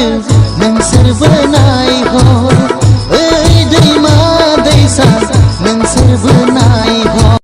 हाजो नोंसोरबो नायहर ओइ दैमा दैसा नोंसोरबो नायहर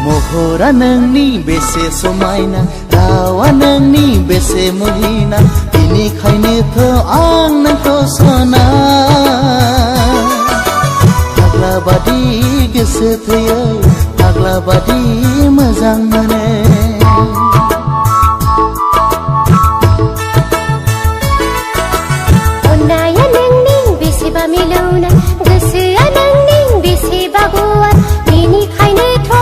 महरा नोंनि बेसे समायना रावा नोंनि बेसे मुहिना बेनिखायनोथ' आं नोंखौ सना फाग्ला बादि गोसो थैयो फाग्ला बादि मोजां मोनो अननाया नोंनि बेसेबा मिलौना गोसोआ नोंनि बेसेबा गुवार बेनिखायनोथ'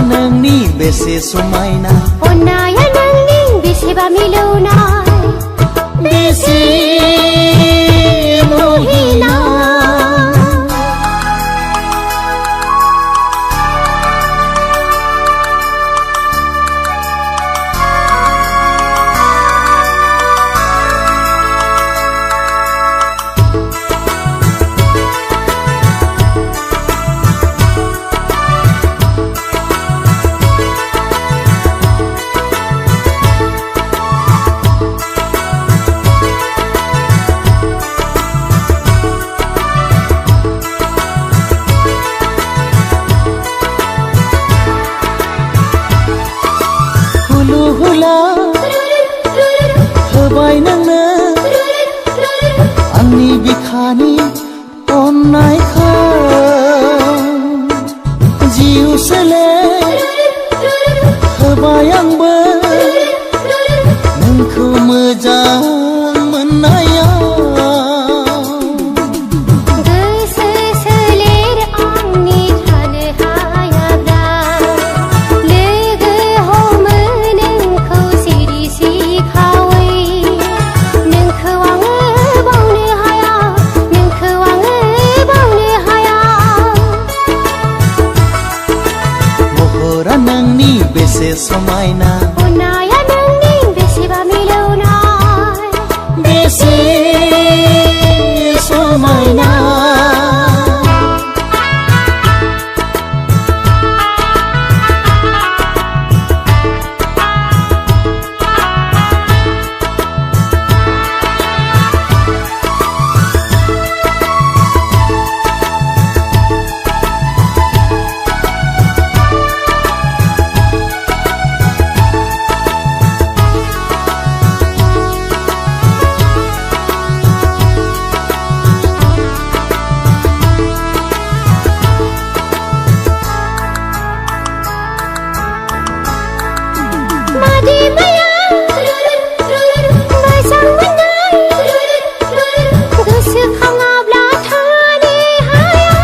नोंनि बेसे समायना अननाया नोंनि बेसेबा मिलौना बेसे मुहिना आंनि बिखानि अननायखौ जिउ सोले होबाय आंबो नोंखौ मोजां मोननायाव गोसो सोलेर आंनि थानो हायाब्ला लोगो हमो नोंखौ सिरि सिखावै नोंखौ आङो बावनो हाया नोंखौ आङो बावनो हाया महरा नोंनि बेसे समायना अननाया नोंनि बेसेबा मिलौनाय बेसे समायना मादि माया मोजां मोननाय गोसोखाङाब्ला थानो हाया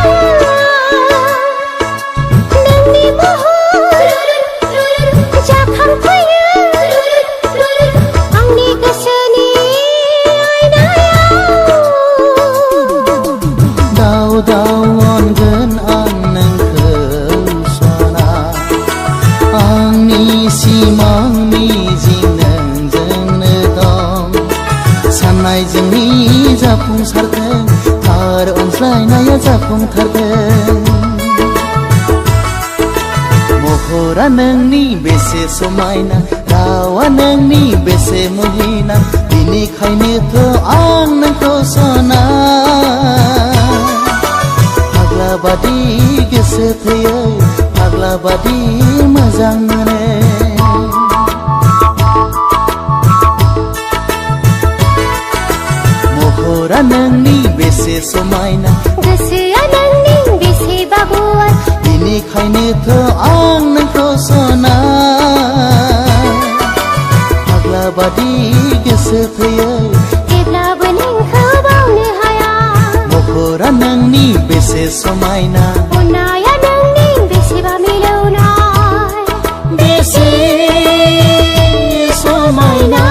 नोंनि महर जाखांफैयो आंनि गोसोनि आयनायाव दाव दाव अनगोन आं नोंखौ सना आंनि सिमां मिजिं नोंजोंनो दं साननाय जोंनि जाफुंसारथों थार अनज्लायनाया जाफुंथारथों महरा नोंनि बेसे समायना रावा नोंनि बेसे मुहिना बिनिखायनोथ' आं नोंखौ सना फाग्ला बादि गोसो थैयो फाग्ला बादि मोजां मोनो महरा नोंनि बेसे समायना गोसोआ नोंनि बेसेबा गुवार बिनिखायनोथ' आं नोंखौ सना फाग्ला बादि गोसो थैयो जेब्लाबो नोंखौ बावनो हाया महरा नोंनि बेसे समायना अननाया नोंनि बेसेबा मिलौनाय बेसे समायना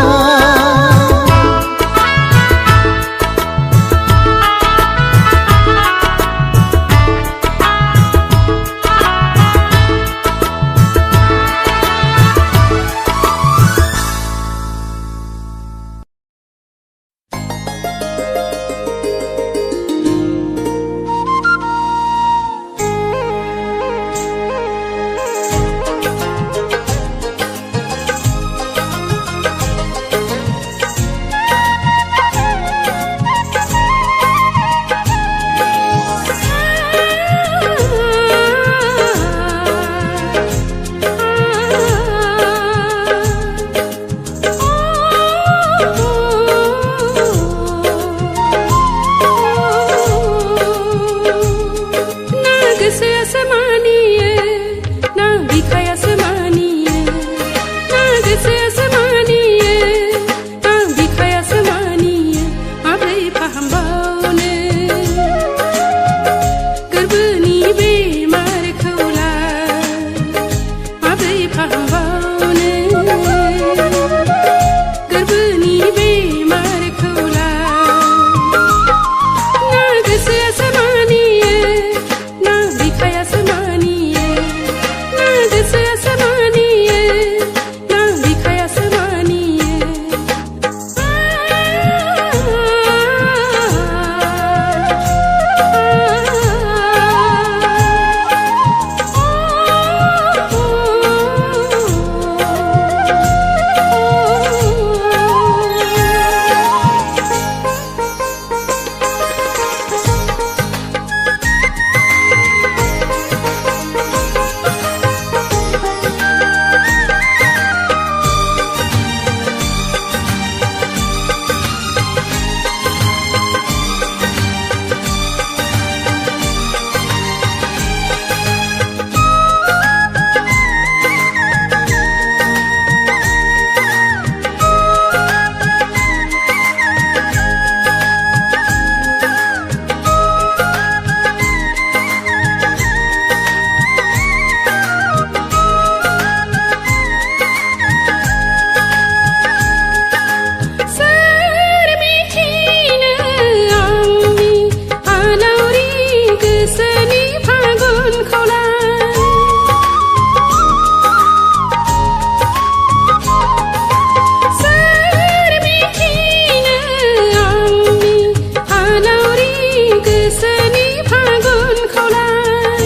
गोसोनि फागुनखौलाय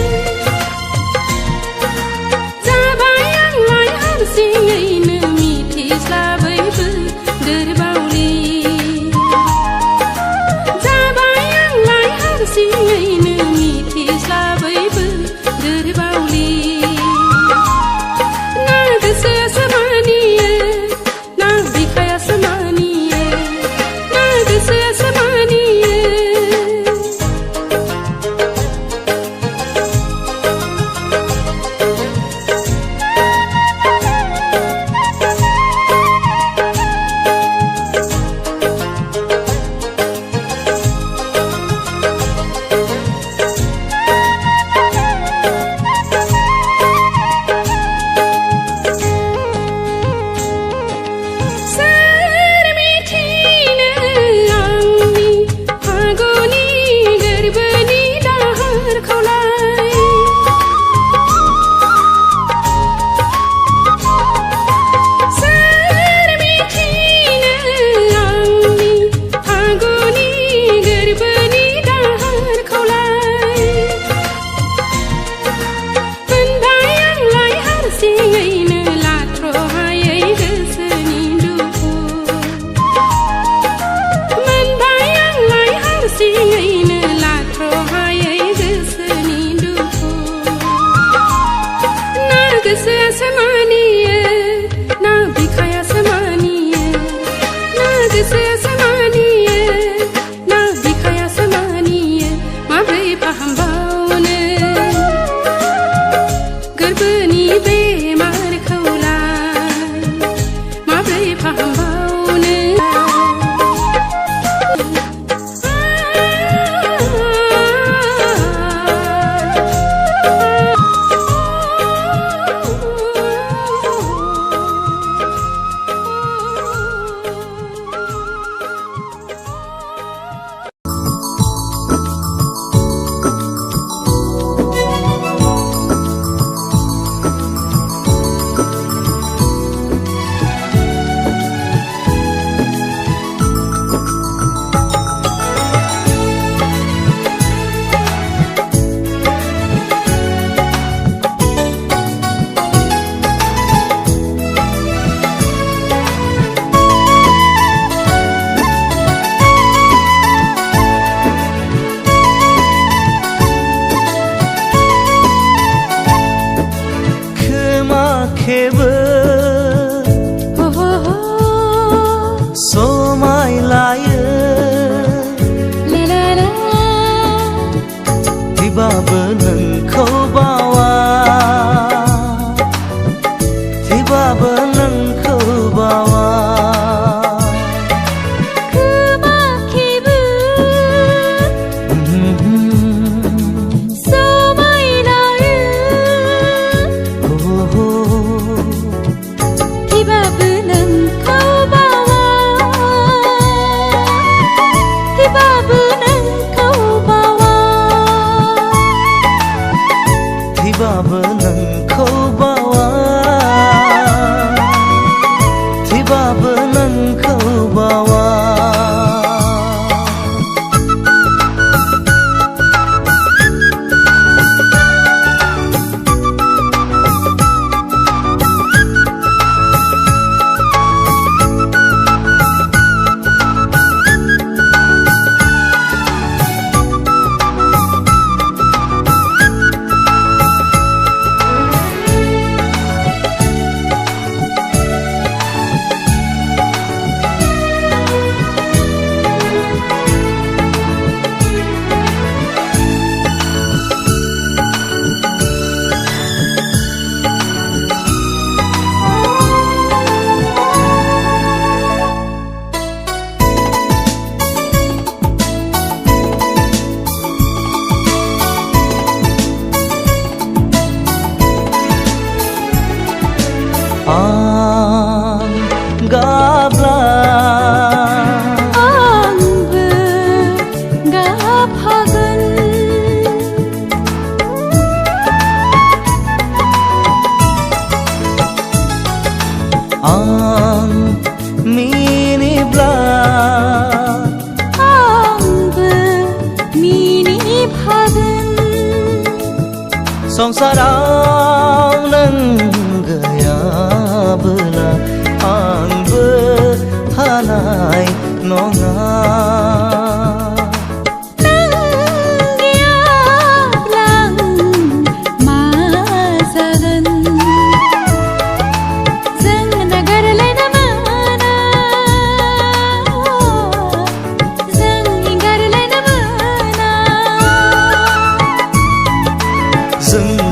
जाबाय आंलाय हारसिङैनो मिथिस्लाबैबो दोरबावलि जाबाय आंलाय हारसिङैनो मिथिस्लाबैबो दोरबावलि ना गोसोआसो मानियो ना बिखायासो मानियो ना गोसोआसो मानियो सोर मिथिनो आंनि फागुननि गोरबोनि दाहारखौलाय सोर मिथिनो आंनि फागुननि गोरबोनि दाहारखौलाय मोनबाय आंलाय हारसिङैनो लाथ्र'हायै गोसोनि दुखु मोनबाय आंलाय हारसिङैनो लाथ्र'हायै गोसोनि दुखु ना गोसोआसो मानियो ना बिखायासो मानियो ना गोसोआसो मानियो ना बिखायासो मानियो माब्रै फाहामबावनो गोरबोनि बेमारखौलाय माब्रै फाहामबावनो खोमा खेबो समाय लायो लेलाला थेबाबो नोंखौ बावा थेबाबो नोंखौ बावा खोमा खेबो समाय लायो थेबाबो नोंखौ बावा थेबाबो नोंखौ बावा भागोन संसाराव नों गैयाबोला आंबो थानाय नङा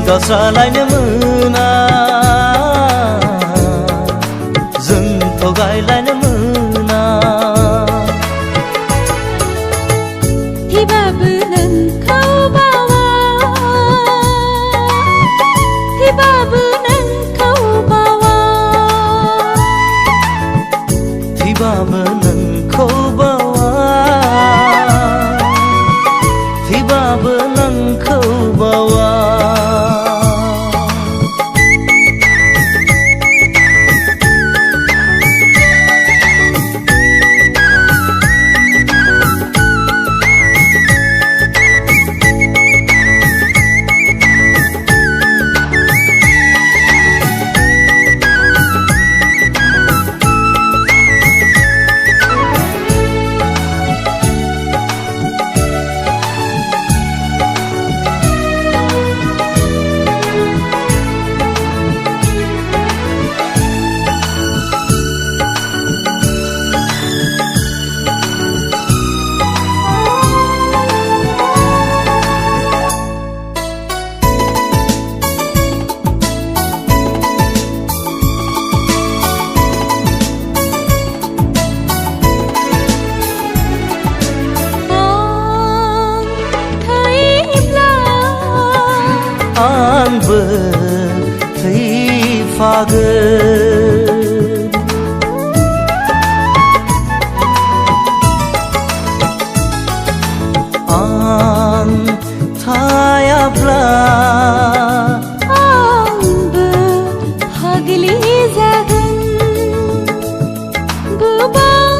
गावस्रालायनो मोना जों थगायलायनो मोना थैबाबो नोंखौ बावा थैबाबो नोंखौ बावा थैबाबो नोंखौ बावा थैबाबो नोंखौ बावा आंबो थैफागोन आं थायाब्ला आंबो फाग्लि जागोन गोबां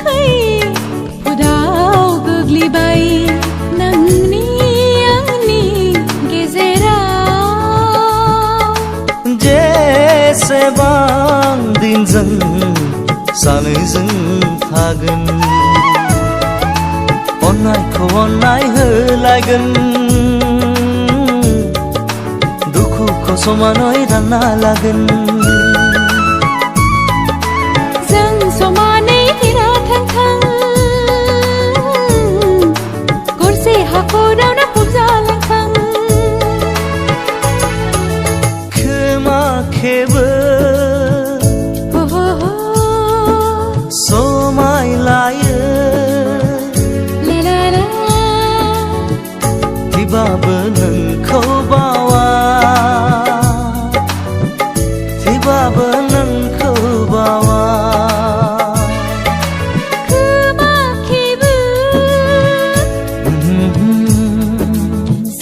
खैफोदाव गोग्लैबाय नोंनि जेसेबां दिन जों सानैजों थागोन अननायखौ अननाय होलायगोन दुखुखौ समानै रानना लागोन जों समानै थैना थांथों गरसे हाखरावनो फबजालांथों खोमा खेबो समाय लायो थैबाबो नोंखौ बावा थैबाबो नोंखौ बावा खोमा खेबो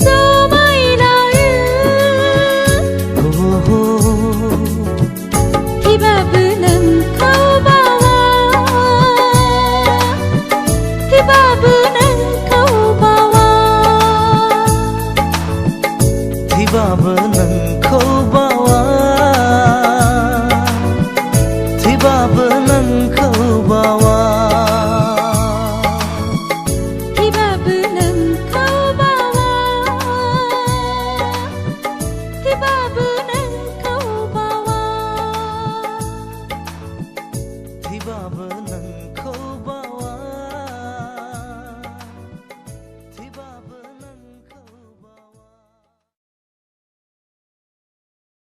समाय लायो थैबाबो नोंखौ बावा थैबाबो नोंखौ बावा थैबाबो नोंखौ बावा थैबाबो नोंखौ बावा थैबाबो नोंखौ बावा थैबाबो नोंखौ बावा थैबाबो नोंखौ बावा